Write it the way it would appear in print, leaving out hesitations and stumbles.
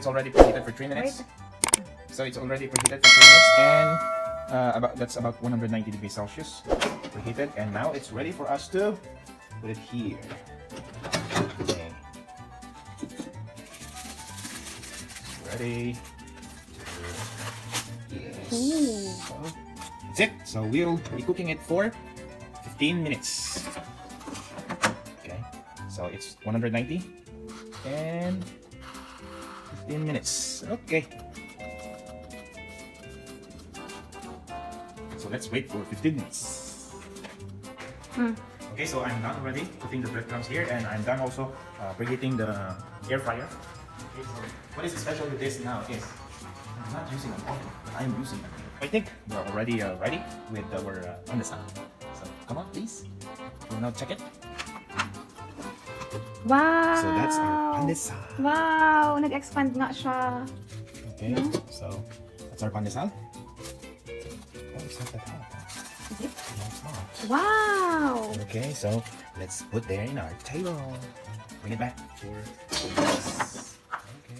it's already preheated for 3 minutes. So it's already preheated for 3 minutes, and that's about 190 degrees Celsius preheated. And now it's ready for us to put it here. Okay. Ready. Yes. So that's it. So we'll be cooking it for 15 minutes. Okay. So it's 190 and 15 minutes. Okay. So let's wait for 15 minutes. Okay, so I'm done already putting the breadcrumbs here, and I'm done also preheating the air fryer. Okay, so what is special with this now is I'm not using an oven, but I'm using it. I think we're already ready with our pandesal. So come on, please. We'll now check it. Wow! So that's our pandesal. Wow! Nag-expand nga siya. Okay, so that's our pandesal. Oh, it's not that hot. Is it? No, it's not. Wow! Okay, so let's put there in our table. Bring it back for this. Okay.